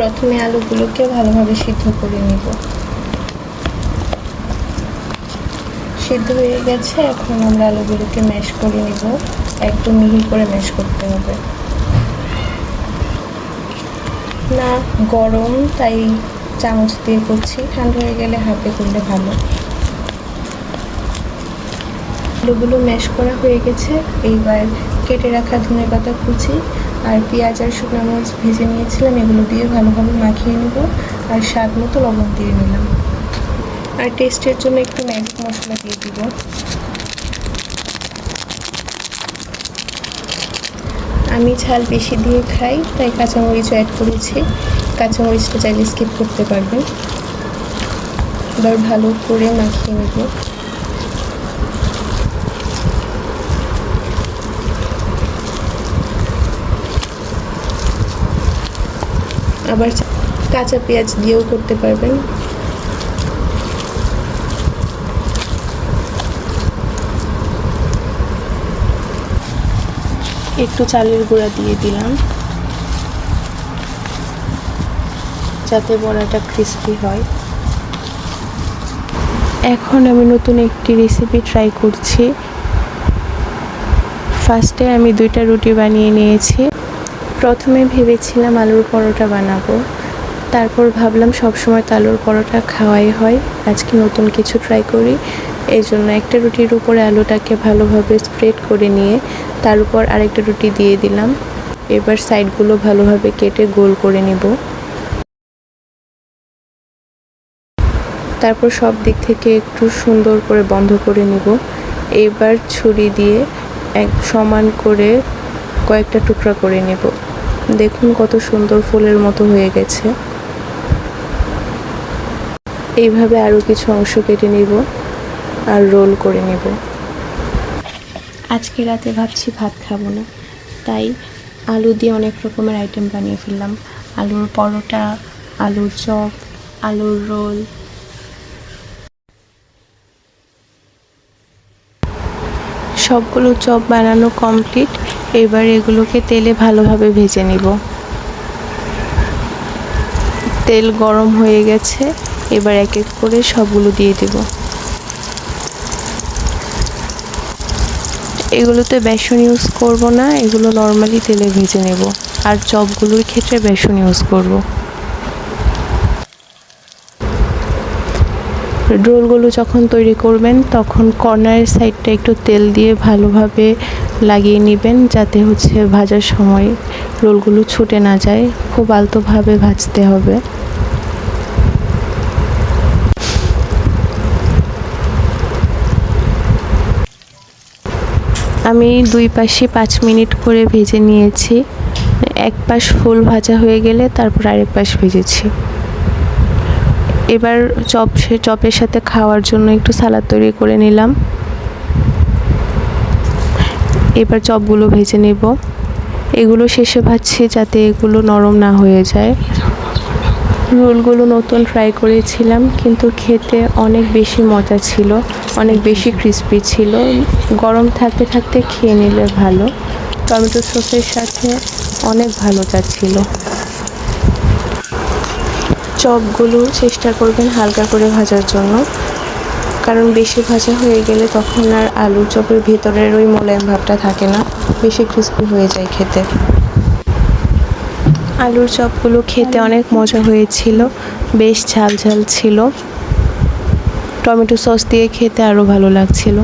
প্রথমে আলুগুলোকে ভালোভাবে সিদ্ধ করে নিব। সিদ্ধ হয়ে গেছে, এখন আমরা আলুগুলোকে ম্যাশ করে নিব। একদম মিহি করে ম্যাশ করতে হবে না, গরম তাই চামচ দিয়ে করছি, ঠান্ডা হয়ে গেলে হাতে করলে ভালো। আলুগুলো ম্যাশ করা হয়ে গেছে, এইবার কেটে রাখা ধনেপাতা কুচি আর পেঁয়াজ আর শুকনো মরিচ ভেজে নিয়েছিলাম, এগুলো দিয়ে ভালোভাবে মাখিয়ে নেব। আর স্বাদ মতো লবণ দিয়ে নিলাম, আর টেস্টের জন্য একটু ম্যাজিক মশলা দিয়ে দিব। আমি ঝাল বেশি দিয়ে খাই তাই কাঁচামরিচও অ্যাড করেছি, কাঁচামরিচটা চাইলে স্কিপ করতে পারবেন। এবার ভালো করে মাখিয়ে নেব। আবার কাঁচা পেঁয়াজ দিয়েও করতে পারবেন। একটু চালের গুঁড়া দিয়ে দিলাম যাতে বড়াটা ক্রিস্পি হয়। এখন আমি নতুন একটি রেসিপি ট্রাই করছি। ফার্স্টে আমি 2টা রুটি বানিয়ে নিয়েছি। প্রথমে ভেবেছিলাম আলুর পরোটা বানাবো, তারপর ভাবলাম সবসময় তো আলুর পরোটা খাওয়াই হয়, আজকে নতুন কিছু ট্রাই করি। এই জন্য একটা রুটির উপরে আলুটাকে ভালোভাবে স্প্রেড করে নিয়ে তার উপর আরেকটা রুটি দিয়ে দিলাম। এবার সাইডগুলো ভালোভাবে কেটে গোল করে নিব। তারপর সব দিক থেকে একটু সুন্দর করে বন্ধ করে নিব। এবার ছুরি দিয়ে এক সমান করে কয়েকটা টুকরা করে নেব। দেখুন কত সুন্দর ফুলের মতো হয়ে গেছে। এইভাবে আরও কিছু অংশ কেটে নিব আর রোল করে নেব। আজকে রাতে ভাবছি ভাত খাবো না, তাই আলু দিয়ে অনেক রকমের আইটেম বানিয়ে ফেললাম। আলুর পরোটা, আলুর চপ, আলুর রোল। সবগুলো চপ বানানো কমপ্লিট। এবার এগুলোকে তেলে ভালোভাবে ভেজে নিব। তেল গরম হয়ে গেছে, এবার এক এক করে সবগুলো দিয়ে দেব। এগুলোতে বেসন ইউজ করব না, এগুলো নর্মালি তেলে ভেজে নেব। আর চপগুলোর ক্ষেত্রে বেসন ইউজ করব। রোলগুলো যখন তৈরি করবেন তখন কর্নারের সাইডটা একটু তেল দিয়ে ভালোভাবে লাগিয়ে নেবেন, যাতে ভাজার সময় রোলগুলো ছুটে না যায়। খুব আলতোভাবে ভাজতে হবে। আমি 2 পাশে 5 মিনিট করে ভেজে নিয়েছি। এক পাশ ফুল ভাজা হয়ে গেলে তারপর আরেক পাশ ভেজেছি। এবার চপের সাথে খাওয়ার জন্য একটু সালাদ তৈরি করে নিলাম। এবার চপগুলো ভেজে নেব। এগুলো শেষে ভাজছি যাতে এগুলো নরম না হয়ে যায়। রোলগুলো নতুন ট্রাই করেছিলাম, কিন্তু খেতে অনেক বেশি মজা ছিল, অনেক বেশি ক্রিস্পি ছিল। গরম থাকতে থাকতে খেয়ে নিলে ভালো। টমেটো সসের সাথে অনেক ভালো যাচ্ছিল। চপগুলো চেষ্টা করবেন হালকা করে ভাজার জন্য, কারণ বেশি ভাজা হয়ে গেলে তখন আর আলু চপের ভেতরের ওই মোলায়েম ভাবটা থাকে না, বেশি ক্রিস্পি হয়ে যায় খেতে। আলুর চপগুলো খেতে অনেক মজা হয়েছিল, বেশ ঝাল ঝাল ছিল। টমেটো সস দিয়ে খেতে আরও ভালো লাগছিল।